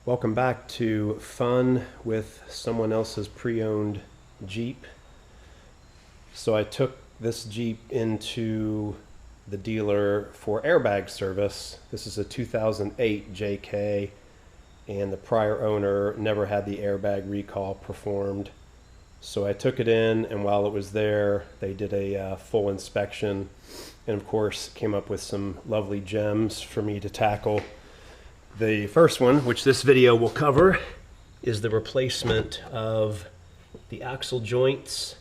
Welcome back to fun with someone else's pre-owned Jeep. So I took this Jeep into the dealer for airbag service. This is a 2008 JK, and the prior owner never had the airbag recall performed. So I took it in, and while it was there, they did a full inspection, and of course came up with some lovely gems for me to tackle. The first one, which this video will cover, is the replacement of the axle joints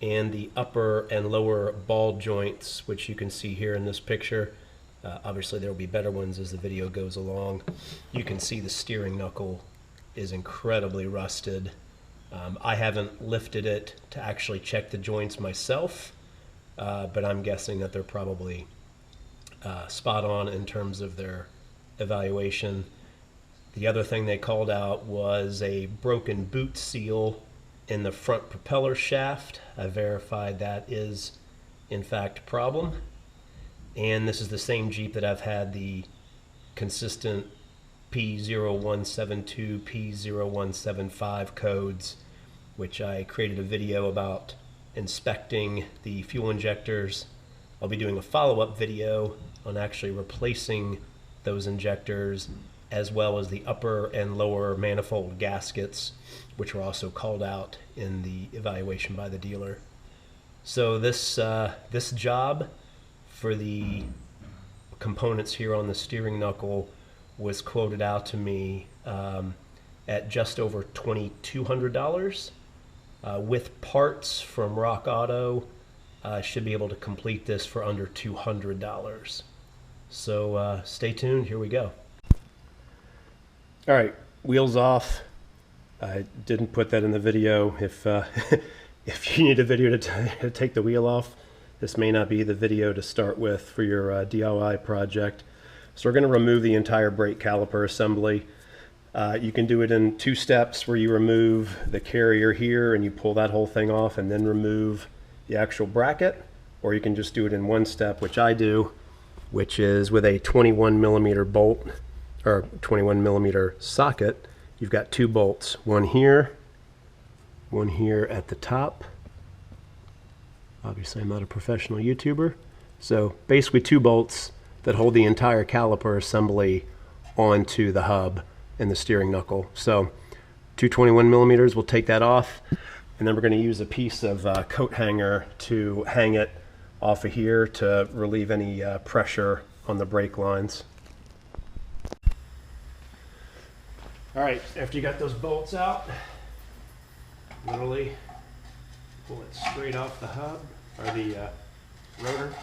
and the upper and lower ball joints, which you can see here in this picture. Obviously there will be better ones as the video goes along. You can see the steering knuckle is incredibly rusted. I haven't lifted it to actually check the joints myself, but I'm guessing that they're probably spot on in terms of their evaluation. The other thing they called out was a broken boot seal in the front propeller shaft. I verified that is in fact a problem. And this is the same Jeep that I've had the consistent P0172, P0175 codes, which I created a video about inspecting the fuel injectors. I'll be doing a follow-up video on actually replacing those injectors, as well as the upper and lower manifold gaskets, which were also called out in the evaluation by the dealer. So this job for the components here on the steering knuckle was quoted out to me at just over $2,200. With parts from Rock Auto, I should be able to complete this for under $200. So stay tuned, here we go. All right, wheels off. I didn't put that in the video. If if you need a video to take the wheel off, this may not be the video to start with for your DIY project. So we're going to remove the entire brake caliper assembly. You can do it in two steps, where you remove the carrier here and you pull that whole thing off and then remove the actual bracket, or you can just do it in one step, which I do, which is with a 21mm bolt or 21mm socket. You've got two bolts, one here at the top. Obviously I'm not a professional YouTuber, so basically two bolts that hold the entire caliper assembly onto the hub and the steering knuckle. So two 21mm, we'll take that off, and then we're going to use a piece of coat hanger to hang it off of here to relieve any pressure on the brake lines. All right, after you got those bolts out, literally pull it straight off the hub, or the rotor.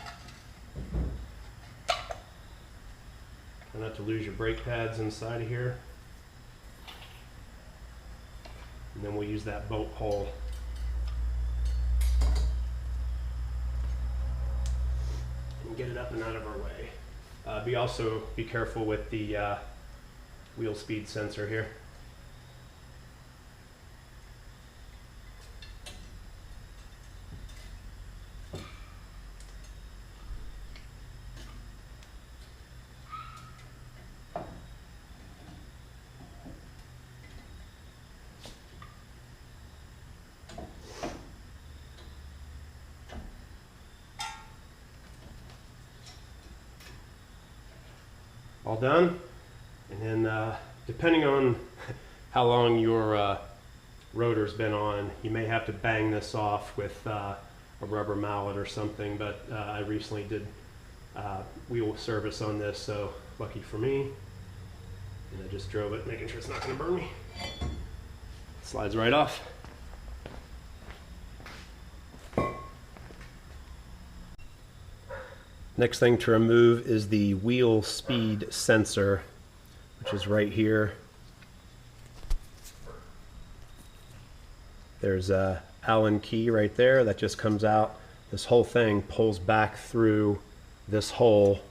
Try not to lose your brake pads inside of here. And then we'll use that bolt hole. And get it up and out of our way. Be careful with the wheel speed sensor here. All done, and then depending on how long your rotor's been on, you may have to bang this off with a rubber mallet or something, but I recently did wheel service on this, so lucky for me. And I just drove it, making sure it's not going to burn me. Slides right off. Next thing to remove is the wheel speed sensor, which is right here. There's a Allen key right there that just comes out. This whole thing pulls back through this hole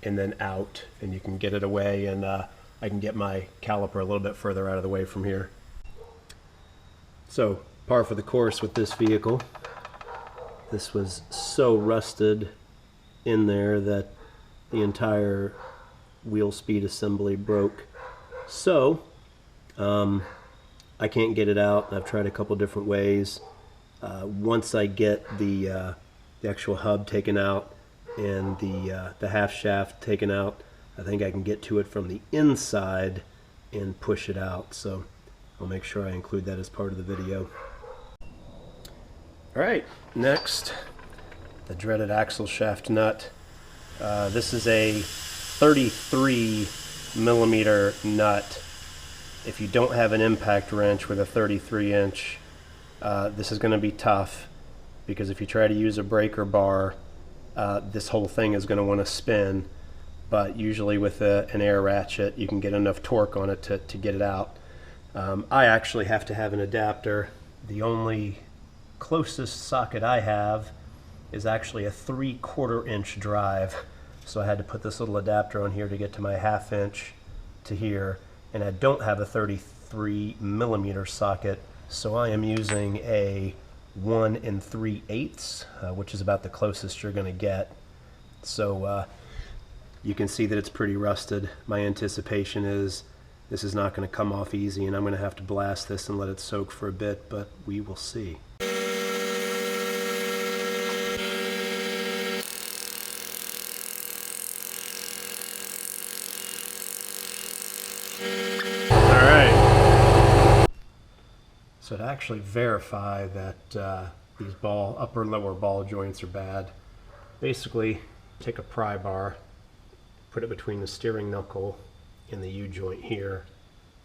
and then out, and you can get it away, and I can get my caliper a little bit further out of the way from here. So, par for the course with this vehicle. This was so rusted in there that the entire wheel speed assembly broke. So I can't get it out. I've tried a couple different ways. Once I get the actual hub taken out and the half shaft taken out, I think I can get to it from the inside and push it out. So I'll make sure I include that as part of the video. All right, next, the dreaded axle shaft nut. This is a 33 millimeter nut. If you don't have an impact wrench with a 33 inch, this is going to be tough, because if you try to use a breaker bar, this whole thing is going to want to spin. But usually with an air ratchet, you can get enough torque on it to get it out. I actually have to have an adapter. The only closest socket I have is actually a 3/4 inch drive. So I had to put this little adapter on here to get to my 1/2 inch to here. And I don't have a 33 millimeter socket, so I am using a 1 3/8, which is about the closest you're going to get. So you can see that it's pretty rusted. My anticipation is this is not going to come off easy, and I'm going to have to blast this and let it soak for a bit, but we will see. So to actually verify that these upper and lower ball joints are bad, basically take a pry bar, put it between the steering knuckle and the U-joint here,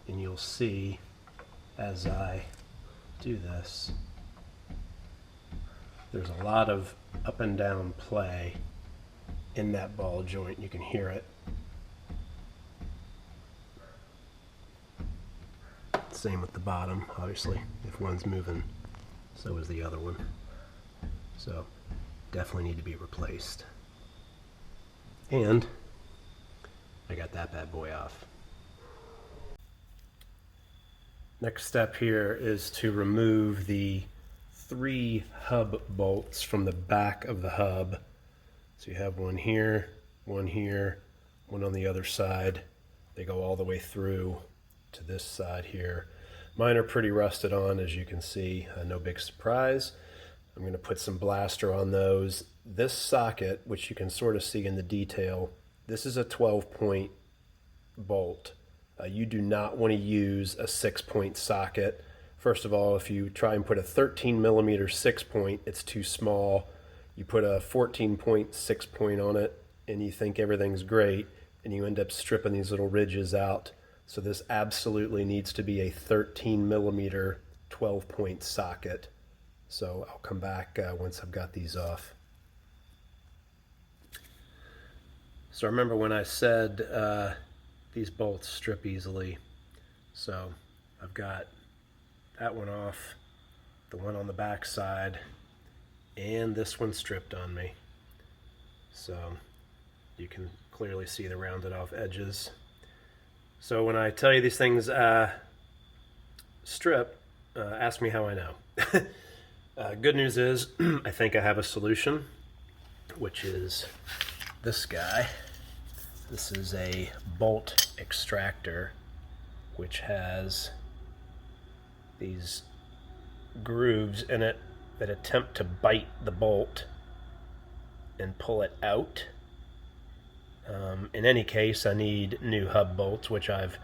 and you'll see as I do this, there's a lot of up and down play in that ball joint. You can hear it. Same with the bottom, obviously. If one's moving, so is the other one. So definitely need to be replaced. And I got that bad boy off. Next step here is to remove the 3 hub bolts from the back of the hub. So you have one here, one on the other side. They go all the way through to this side here. Mine are pretty rusted on, as you can see. No big surprise. I'm going to put some blaster on those. This socket, which you can sort of see in the detail, this is a 12-point bolt. You do not want to use a 6-point socket. First of all, if you try and put a 13 millimeter 6-point, it's too small. You put a 14-point 6-point on it, and you think everything's great, and you end up stripping these little ridges out. So this absolutely needs to be a 13 millimeter 12-point socket. So I'll come back once I've got these off. So remember when I said these bolts strip easily. So I've got that one off, the one on the back side, and this one stripped on me. So you can clearly see the rounded off edges. So when I tell you these things strip, ask me how I know. Good news is I think I have a solution, which is this guy. This is a bolt extractor, which has these grooves in it that attempt to bite the bolt and pull it out. In any case, I need new hub bolts, which I've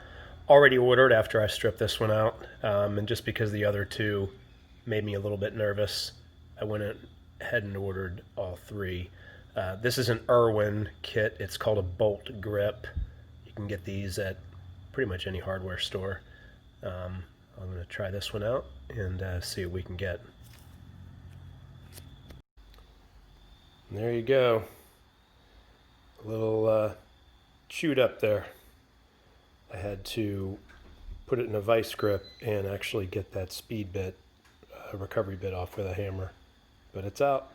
already ordered after I stripped this one out. And just because the other two made me a little bit nervous, I went ahead and ordered all 3. This is an Irwin kit. It's called a bolt grip. You can get these at pretty much any hardware store. I'm going to try this one out and see what we can get. And there you go. A little chewed up there. I had to put it in a vice grip and actually get that speed bit, recovery bit off with a hammer. But it's out.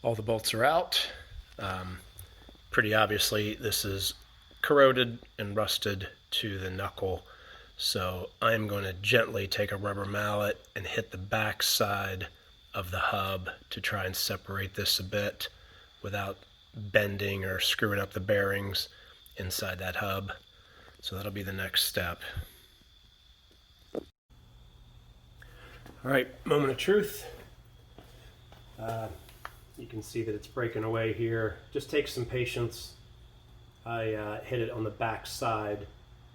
All the bolts are out. Pretty obviously this is corroded and rusted to the knuckle. So I'm going to gently take a rubber mallet and hit the back side of the hub to try and separate this a bit without bending or screwing up the bearings inside that hub. So that'll be the next step. All right, moment of truth. You can see that it's breaking away here. Just takes some patience. I hit it on the back side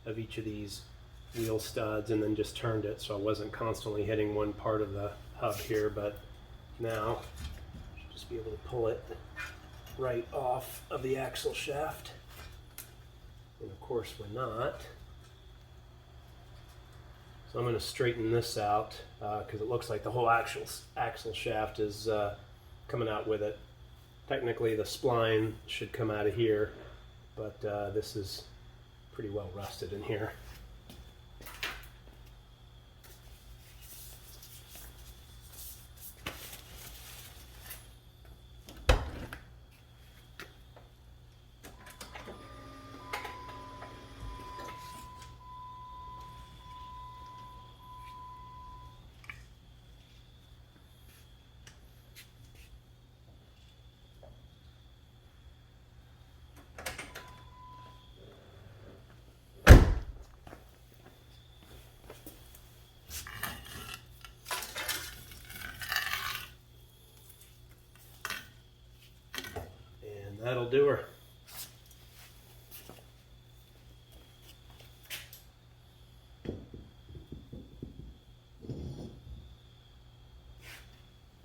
of each of these wheel studs and then just turned it so I wasn't constantly hitting one part of the hub here, but now I should just be able to pull it right off of the axle shaft. And of course we're not. So I'm going to straighten this out because it looks like the whole axle shaft is coming out with it. Technically the spline should come out of here, but this is pretty well rusted in here. That'll do her.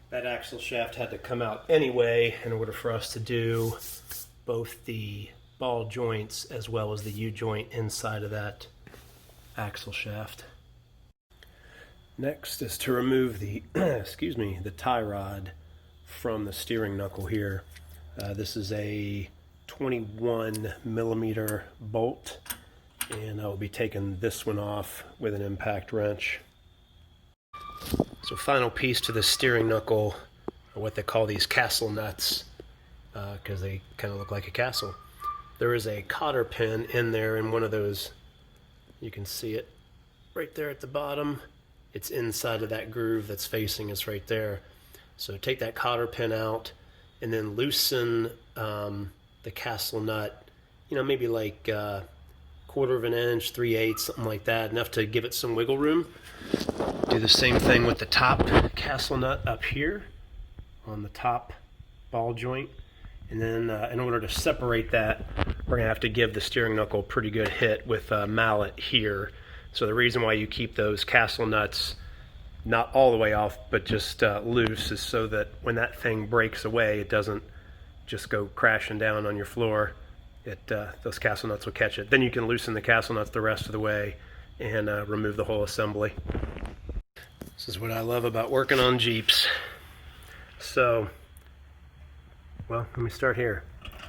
That axle shaft had to come out anyway in order for us to do both the ball joints as well as the U-joint inside of that axle shaft. Next is to remove the excuse me, the tie rod from the steering knuckle here. This is a 21 millimeter bolt, and I will be taking this one off with an impact wrench. So final piece to the steering knuckle are what they call these castle nuts, because they kind of look like a castle. There is a cotter pin in there in one of those. You can see it right there at the bottom. It's inside of that groove that's facing us right there. So take that cotter pin out and then loosen the castle nut, you know, maybe like 1/4 of an inch, 3/8, something like that, enough to give it some wiggle room. Do the same thing with the top castle nut up here on the top ball joint. And then in order to separate that, we're gonna have to give the steering knuckle a pretty good hit with a mallet here. So the reason why you keep those castle nuts not all the way off, but just loose, is so that when that thing breaks away, it doesn't just go crashing down on your floor. Those castle nuts will catch it. Then you can loosen the castle nuts the rest of the way and remove the whole assembly. This is what I love about working on Jeeps. So, well, let me start here.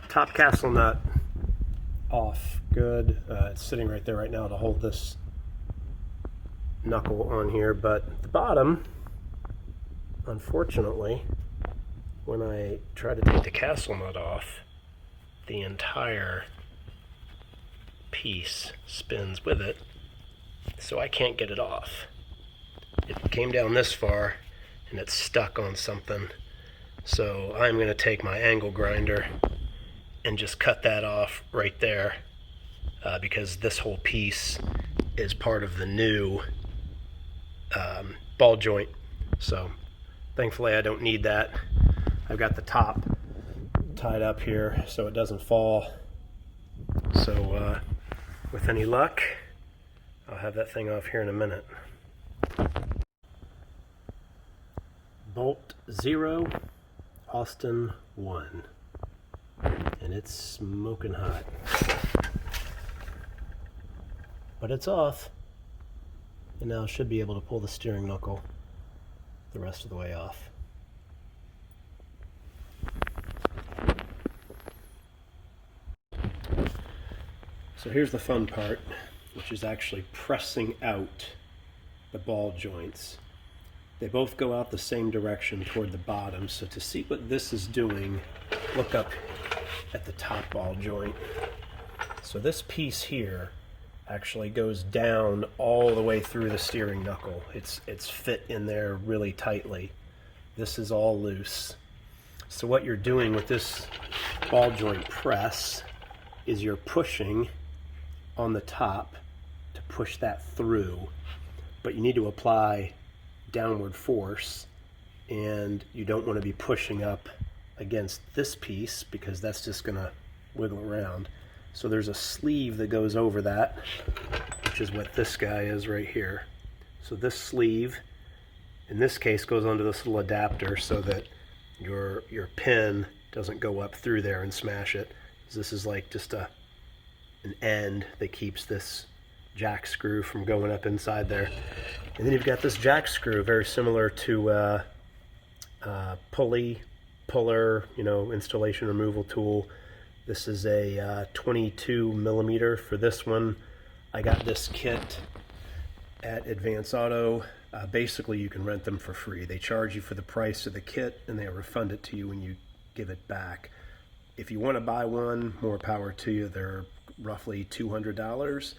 Top castle nut off, good. It's sitting right there right now to hold this knuckle on here, but the bottom, unfortunately, when I try to take the castle nut off, the entire piece spins with it, so I can't get it off. It came down this far and it's stuck on something, so I'm going to take my angle grinder and just cut that off right there, because this whole piece is part of the new ball joint. So thankfully I don't need that. I've got the top tied up here so it doesn't fall. So with any luck, I'll have that thing off here in a minute. Bolt 0, Austin 1. And it's smoking hot. But it's off. And now I should be able to pull the steering knuckle the rest of the way off. So here's the fun part, which is actually pressing out the ball joints. They both go out the same direction toward the bottom, so to see what this is doing, look up at the top ball joint. So this piece here actually goes down all the way through the steering knuckle. It's fit in there really tightly. This is all loose. So what you're doing with this ball joint press is you're pushing on the top to push that through, but you need to apply downward force, and you don't want to be pushing up against this piece because that's just going to wiggle around. So there's a sleeve that goes over that, which is what this guy is right here. So this sleeve, in this case, goes onto this little adapter so that your pin doesn't go up through there and smash it. This is like just an end that keeps this jack screw from going up inside there. And then you've got this jack screw, very similar to puller, installation removal tool. This is a 22 millimeter for this one. I got this kit at Advance Auto. Basically, you can rent them for free. They charge you for the price of the kit, and they refund it to you when you give it back. If you want to buy one, more power to you. They're roughly $200.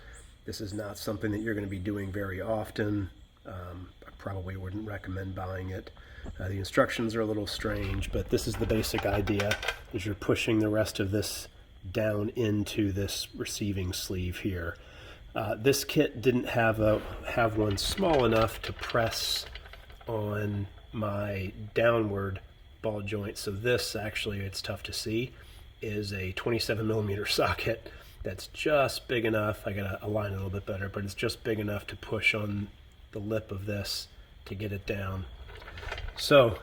This is not something that you're going to be doing very often. I probably wouldn't recommend buying it. The instructions are a little strange, but this is the basic idea, is you're pushing the rest of this down into this receiving sleeve here. This kit didn't have one small enough to press on my downward ball joint, so this, actually, it's tough to see, is a 27 millimeter socket that's just big enough. I gotta align it a little bit better, but it's just big enough to push on the lip of this to get it down. So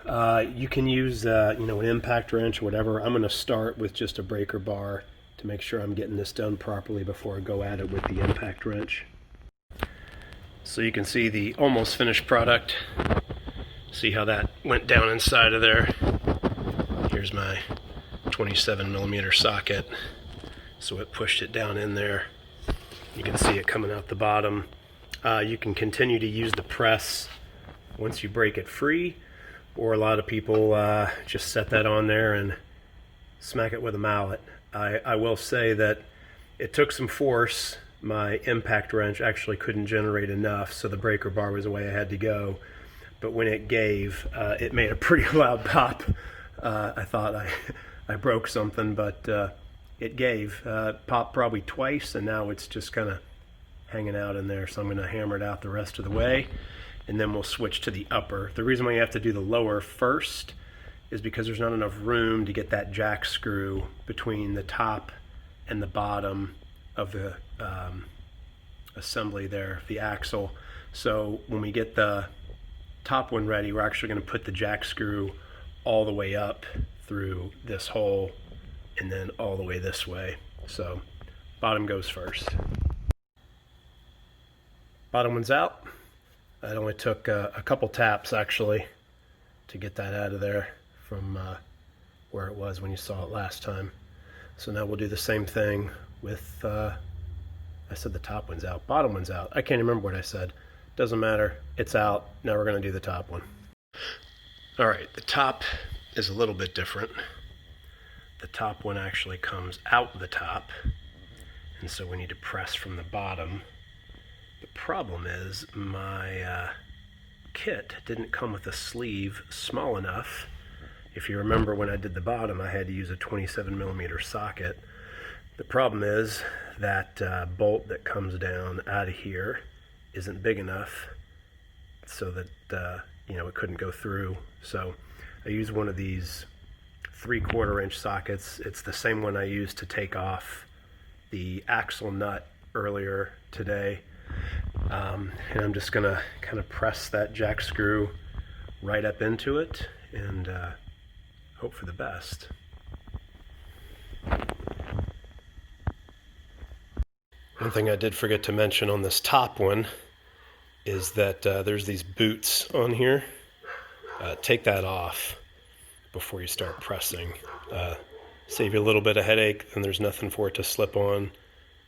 you can use an impact wrench or whatever. I'm going to start with just a breaker bar to make sure I'm getting this done properly before I go at it with the impact wrench. So you can see the almost finished product. See how that went down inside of there. Here's my 27 millimeter socket. So it pushed it down in there. You can see it coming out the bottom. You can continue to use the press once you break it free, or a lot of people just set that on there and smack it with a mallet. I will say that it took some force. My impact wrench actually couldn't generate enough, so the breaker bar was the way I had to go. But when it gave, it made a pretty loud pop. I thought I broke something, but it gave. Popped probably twice, and now it's just kind of hanging out in there, so I'm going to hammer it out the rest of the way, and then we'll switch to the upper. The reason why you have to do the lower first is because there's not enough room to get that jack screw between the top and the bottom of the assembly there, the axle. So when we get the top one ready, we're actually going to put the jack screw all the way up through this hole and then all the way this way. So bottom goes first. Bottom one's out. It only took a couple taps actually to get that out of there from where it was when you saw it last time. So now we'll do the same thing with, I said the top one's out, bottom one's out. I can't remember what I said. Doesn't matter, it's out. Now we're going to do the top one. All right, the top is a little bit different. The top one actually comes out the top, and so we need to press from the bottom. The problem is my kit didn't come with a sleeve small enough. If you remember when I did the bottom, I had to use a 27 millimeter socket. The problem is that bolt that comes down out of here isn't big enough so that it couldn't go through. So I used one of these 3/4 inch sockets. It's the same one I used to take off the axle nut earlier today. And I'm just gonna kind of press that jack screw right up into it and hope for the best. One thing I did forget to mention on this top one is that there's these boots on here. Take that off before you start pressing. Save you a little bit of headache, and there's nothing for it to slip on.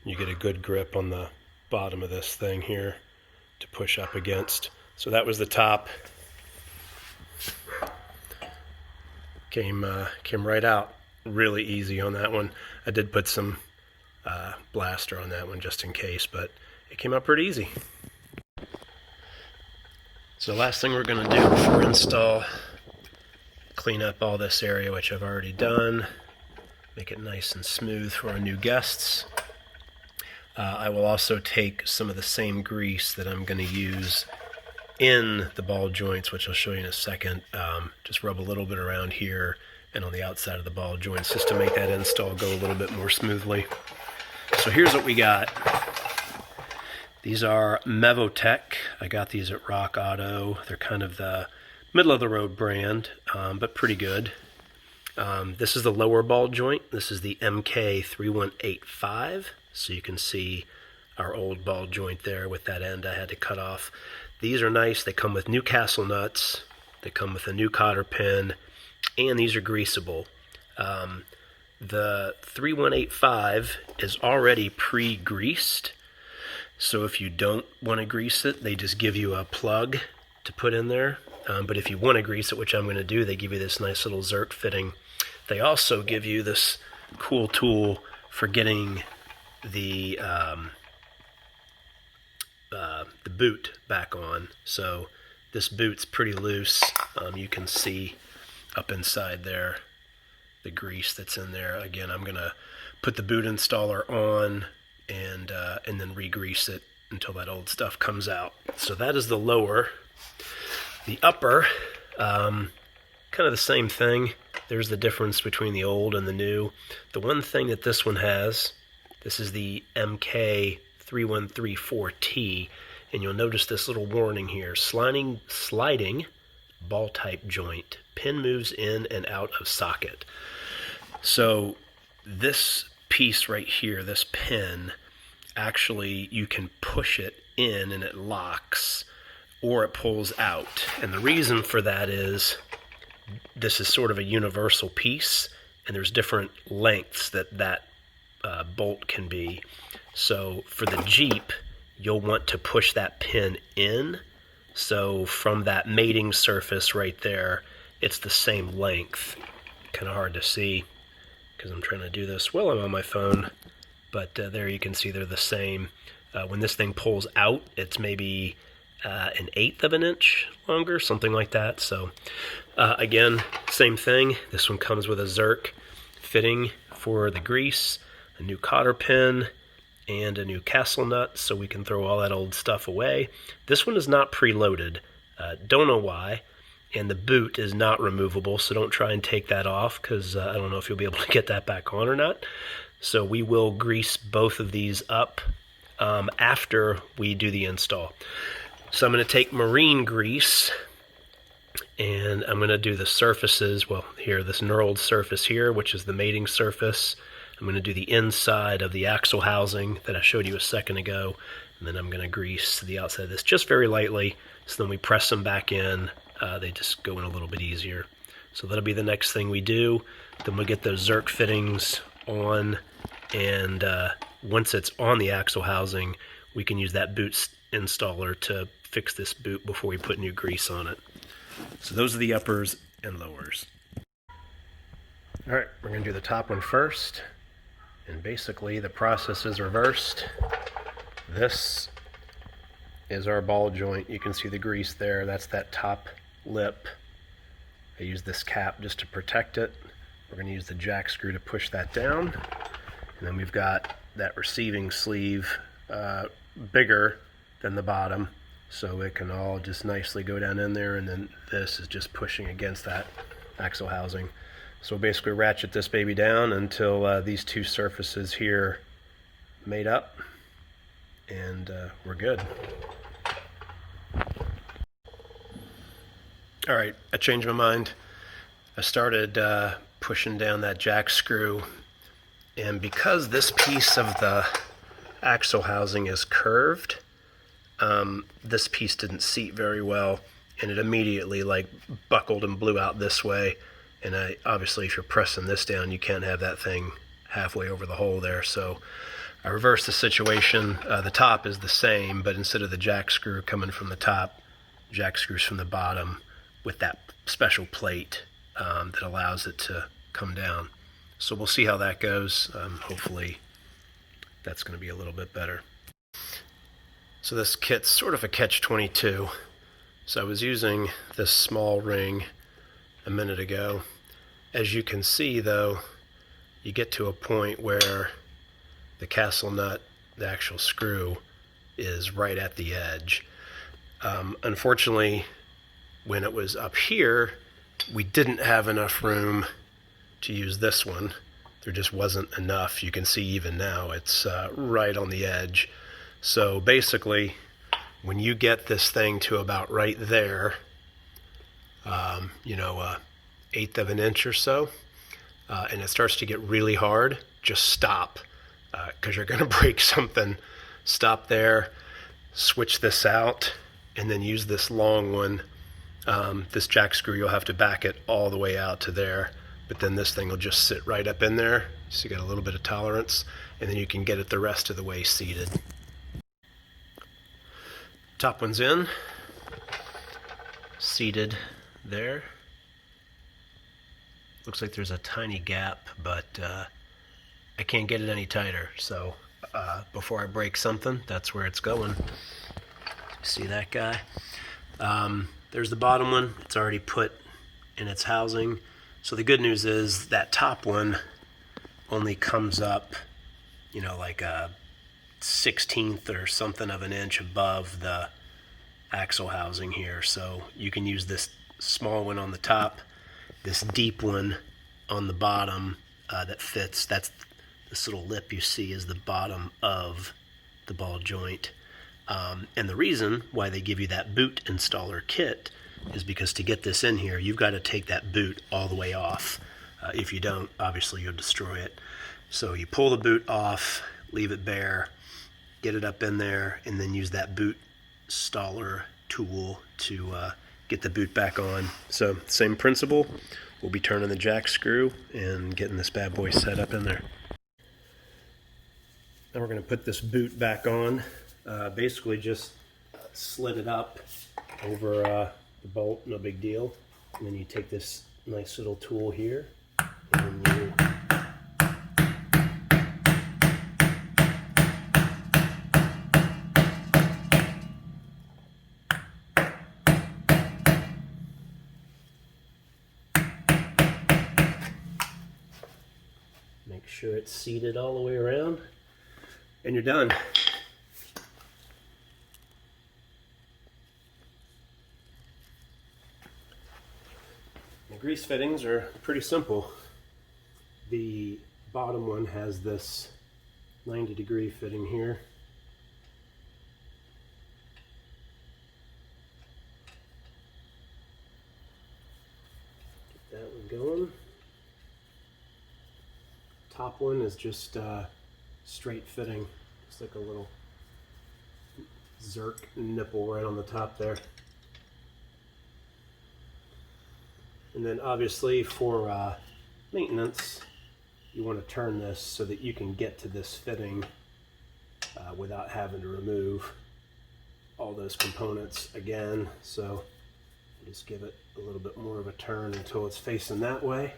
You get a good grip on the bottom of this thing here to push up against. So that was the top. Came right out really easy on that one. I did put some blaster on that one just in case, but it came out pretty easy. So the last thing we're going to do before install, clean up all this area, which I've already done, make it nice and smooth for our new guests. I will also take some of the same grease that I'm going to use in the ball joints, which I'll show you in a second. Just rub a little bit around here and on the outside of the ball joints just to make that install go a little bit more smoothly. So here's what we got. These are Mevotech. I got these at Rock Auto. They're kind of the middle of the road brand, but pretty good. This is the lower ball joint. This is the MK3185. So you can see our old ball joint there with that end I had to cut off. These are nice. They come with Newcastle nuts. They come with a new cotter pin, and these are greasable. The 3185 is already pre-greased, so if you don't want to grease it, they just give you a plug to put in there. But if you want to grease it, which I'm going to do, they give you this nice little zerk fitting. They also give you this cool tool for getting the boot back on. So this boot's pretty loose. You can see up inside there the grease that's in there. Again, I'm going to put the boot installer on and then re-grease it until that old stuff comes out. So that is the lower. The upper, kind of the same thing. There's the difference between the old and the new. The one thing that this one has, this is the MK3134T, and you'll notice this little warning here. Sliding ball type joint. Pin moves in and out of socket. So this piece right here, this pin, actually you can push it in and it locks, or it pulls out. And the reason for that is this is sort of a universal piece, and there's different lengths that bolt can be. So for the Jeep, you'll want to push that pin in. So from that mating surface right there, it's the same length. Kind of hard to see because I'm trying to do this while I'm on my phone. But there you can see they're the same. When this thing pulls out, it's maybe an 1/8 of an inch longer, something like that. So again, same thing. This one comes with a zerk fitting for the grease, a new cotter pin, and a new castle nut, so we can throw all that old stuff away. This one is not preloaded. Don't know why. And the boot is not removable, so don't try and take that off, because I don't know if you'll be able to get that back on or not. So we will grease both of these up after we do the install. So I'm going to take marine grease, and I'm going to do the surfaces. Well, here, this knurled surface here, which is the mating surface. I'm going to do the inside of the axle housing that I showed you a second ago, and then I'm going to grease the outside of this just very lightly, so then we press them back in. They just go in a little bit easier. So that'll be the next thing we do. Then we'll get those zerk fittings on, and once it's on the axle housing, we can use that boot installer to fix this boot before we put new grease on it. So those are the uppers and lowers. All right, we're going to do the top one first. And basically the process is reversed. This is our ball joint. You can see the grease there. That's that top lip. I use this cap just to protect it. We're going to use the jack screw to push that down. And then we've got that receiving sleeve bigger than the bottom, so it can all just nicely go down in there, and then this is just pushing against that axle housing. So basically ratchet this baby down until these two surfaces here made up, and we're good. All right, I changed my mind. I started pushing down that jack screw, and because this piece of the axle housing is curved, this piece didn't seat very well, and it immediately like buckled and blew out this way. And obviously if you're pressing this down, you can't have that thing halfway over the hole there. So I reversed the situation. The top is the same, but instead of the jack screw coming from the top, jack screws from the bottom with that special plate that allows it to come down. So we'll see how that goes. Hopefully that's going to be a little bit better. So this kit's sort of a catch-22. So I was using this small ring a minute ago. As you can see though, you get to a point where the castle nut, the actual screw, is right at the edge. Unfortunately, when it was up here, we didn't have enough room to use this one. There just wasn't enough. You can see even now it's right on the edge. So basically, when you get this thing to about right there, you know, 1/8 of an inch or so, and it starts to get really hard, just stop, because you're going to break something. Stop there, switch this out, and then use this long one. This jack screw, you'll have to back it all the way out to there, but then this thing will just sit right up in there, so you got a little bit of tolerance, and then you can get it the rest of the way seated. Top one's in, seated there. Looks like there's a tiny gap, but I can't get it any tighter, so before I break something, that's where it's going. See that guy? There's the bottom one. It's already put in its housing. So the good news is that top one only comes up, you know, like a 1/16 or something of an inch above the axle housing here. So you can use this small one on the top, this deep one on the bottom that fits. That's this little lip you see is the bottom of the ball joint. And the reason why they give you that boot installer kit is because to get this in here, you've got to take that boot all the way off. If you don't, obviously you'll destroy it. So you pull the boot off, leave it bare, get it up in there, and then use that boot installer tool to get the boot back on. So same principle, we'll be turning the jack screw and getting this bad boy set up in there. Now we're going to put this boot back on. Basically just slid it up over the bolt, no big deal. And then you take this nice little tool here and you make sure it's seated all the way around, and you're done. The grease fittings are pretty simple. The bottom one has this 90-degree fitting here. Get that one going. Top one is just straight fitting, just like a little zerk nipple right on the top there. And then obviously for maintenance, you want to turn this so that you can get to this fitting without having to remove all those components again. So just give it a little bit more of a turn until it's facing that way.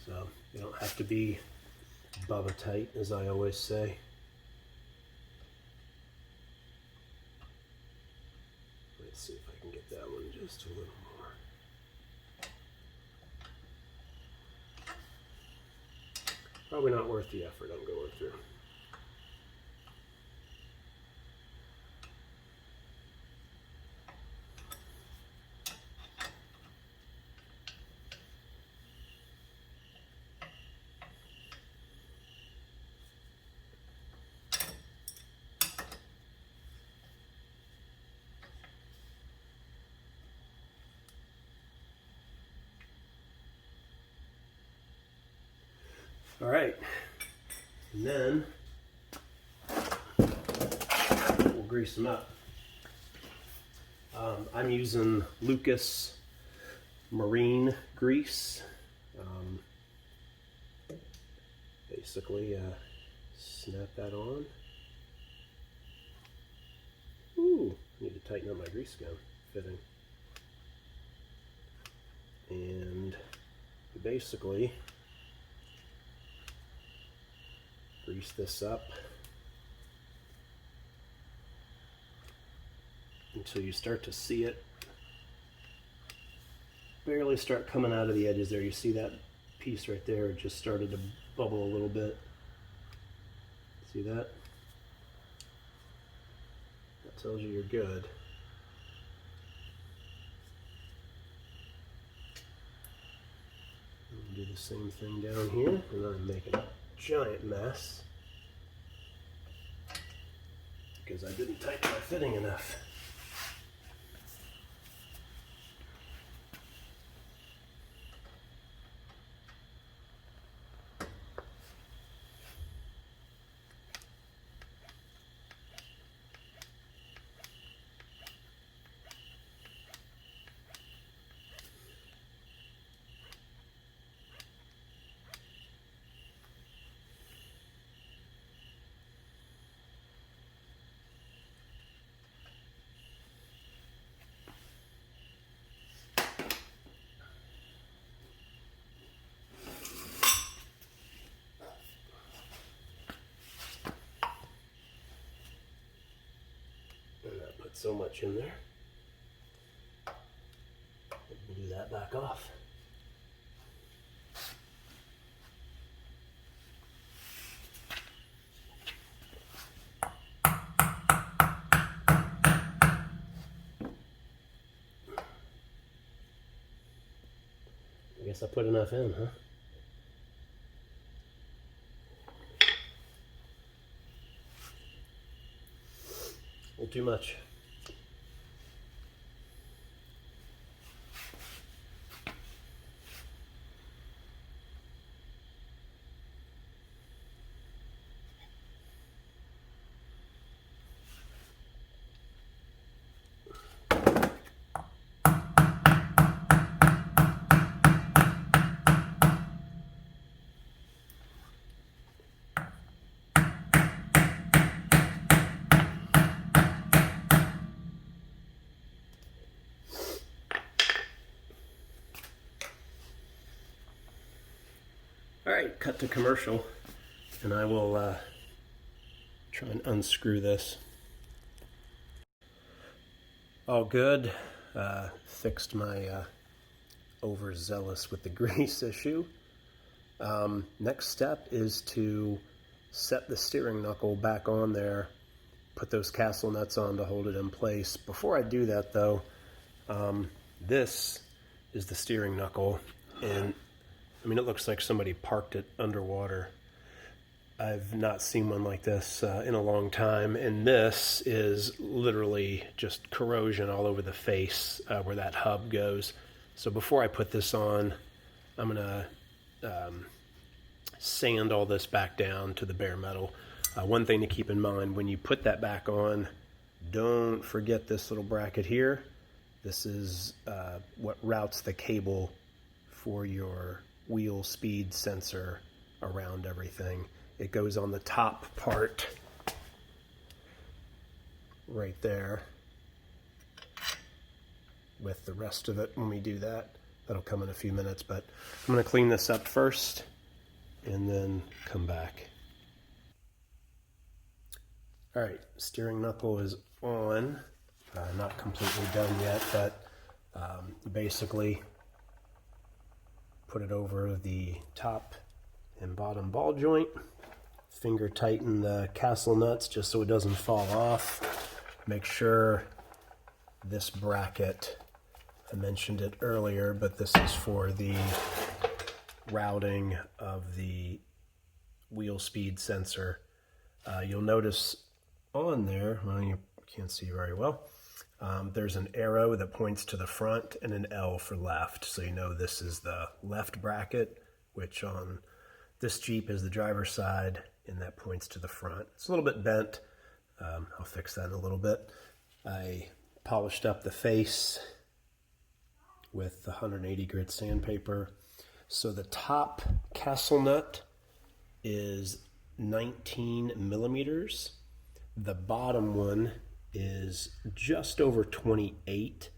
So you don't have to be Bubba tight, as I always say. Let's see if I can get that one just a little more. Probably not worth the effort I'm going through. All right, and then we'll grease them up. I'm using Lucas Marine grease. Basically, snap that on. Ooh, need to tighten up my grease gun fitting. And basically grease this up until you start to see it barely start coming out of the edges there. You see that piece right there? It just started to bubble a little bit. See that? That tells you you're good. Do the same thing down here, and then I'm making a giant mess because I didn't tighten my fitting enough. So much in there. We'll do that back off. I guess I put enough in, huh? A little too much. All right, cut to commercial, and I will try and unscrew this. All good. Fixed my overzealous with the grease issue. Next step is to set the steering knuckle back on there, put those castle nuts on to hold it in place. Before I do that though, this is the steering knuckle, and I mean, it looks like somebody parked it underwater. I've not seen one like this in a long time, and this is literally just corrosion all over the face where that hub goes. So before I put this on, I'm gonna sand all this back down to the bare metal. One thing to keep in mind, when you put that back on, don't forget this little bracket here. This is what routes the cable for your wheel speed sensor around everything. It goes on the top part right there with the rest of it. When we do that, that'll come in a few minutes, but I'm going to clean this up first and then come back. All right, steering knuckle is on. Not completely done yet, but basically put it over the top and bottom ball joint. Finger tighten the castle nuts just so it doesn't fall off. Make sure this bracket, I mentioned it earlier, but this is for the routing of the wheel speed sensor. You'll notice on there, well, you can't see very well, there's an arrow that points to the front and an L for left. So you know this is the left bracket, which on this Jeep is the driver's side, and that points to the front. It's a little bit bent. I'll fix that in a little bit. I polished up the face with the 180 grit sandpaper. So the top castle nut is 19 millimeters. The bottom one is just over 28.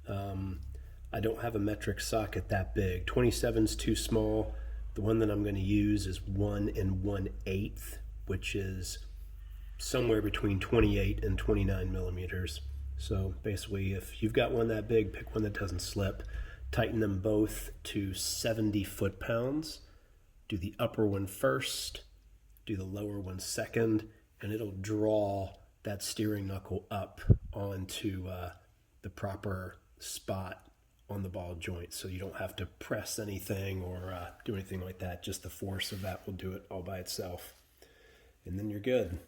I don't have a metric socket that big. 27 is too small. The one that I'm going to use is 1 1/8, which is somewhere between 28 and 29 millimeters. So basically, if you've got one that big, pick one that doesn't slip. Tighten them both to 70 foot-pounds. Do the upper one first, do the lower one second, and it'll draw that steering knuckle up onto the proper spot on the ball joint, so you don't have to press anything or do anything like that. Just the force of that will do it all by itself, and then you're good.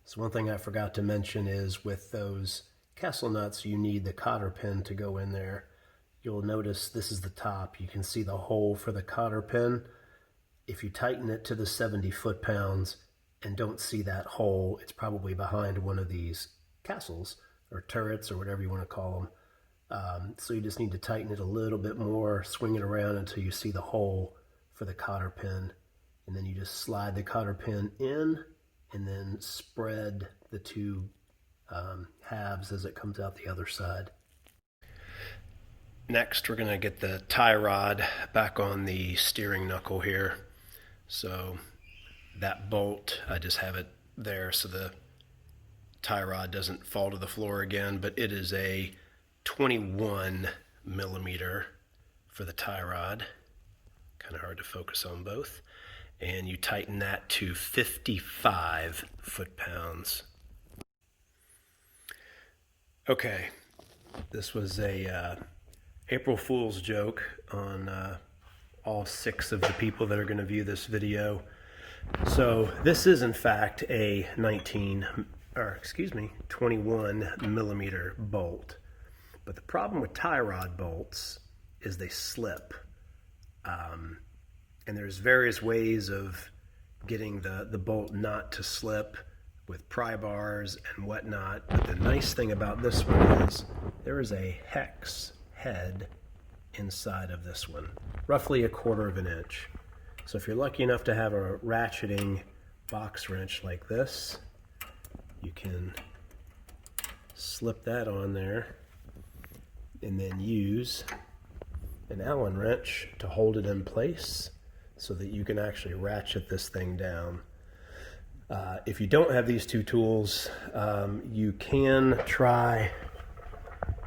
So one thing I forgot to mention is with those castle nuts, you need the cotter pin to go in there. You'll notice this is the top. You can see the hole for the cotter pin. If you tighten it to the 70 foot-pounds and don't see that hole, it's probably behind one of these castles or turrets or whatever you want to call them. So you just need to tighten it a little bit more, swing it around until you see the hole for the cotter pin, and then you just slide the cotter pin in and then spread the two halves as it comes out the other side. Next, we're going to get the tie rod back on the steering knuckle here. So that bolt, I just have it there so the tie rod doesn't fall to the floor again, but it is a 21 millimeter for the tie rod. Kind of hard to focus on both. And you tighten that to 55 foot-pounds. Okay, this was a April Fool's joke on all 6 of the people that are going to view this video. So this is in fact a 21 millimeter bolt. But the problem with tie rod bolts is they slip. And there's various ways of getting the bolt not to slip with pry bars and whatnot. But the nice thing about this one is there is a hex head inside of this one, roughly 1/4 inch. So if you're lucky enough to have a ratcheting box wrench like this, you can slip that on there and then use an Allen wrench to hold it in place so that you can actually ratchet this thing down. If you don't have these two tools, you can try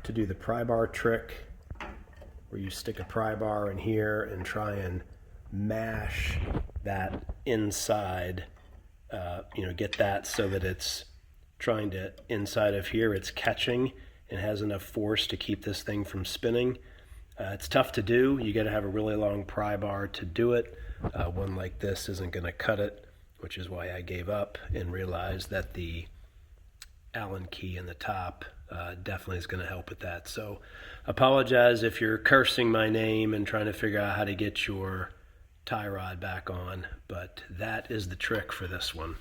to do the pry bar trick where you stick a pry bar in here and try and mash that inside, get that so that it's trying to, inside of here, it's catching and has enough force to keep this thing from spinning. It's tough to do. You got to have a really long pry bar to do it. One like this isn't going to cut it, which is why I gave up and realized that the Allen key in the top definitely is going to help with that. So apologize if you're cursing my name and trying to figure out how to get your tie rod back on, but that is the trick for this one.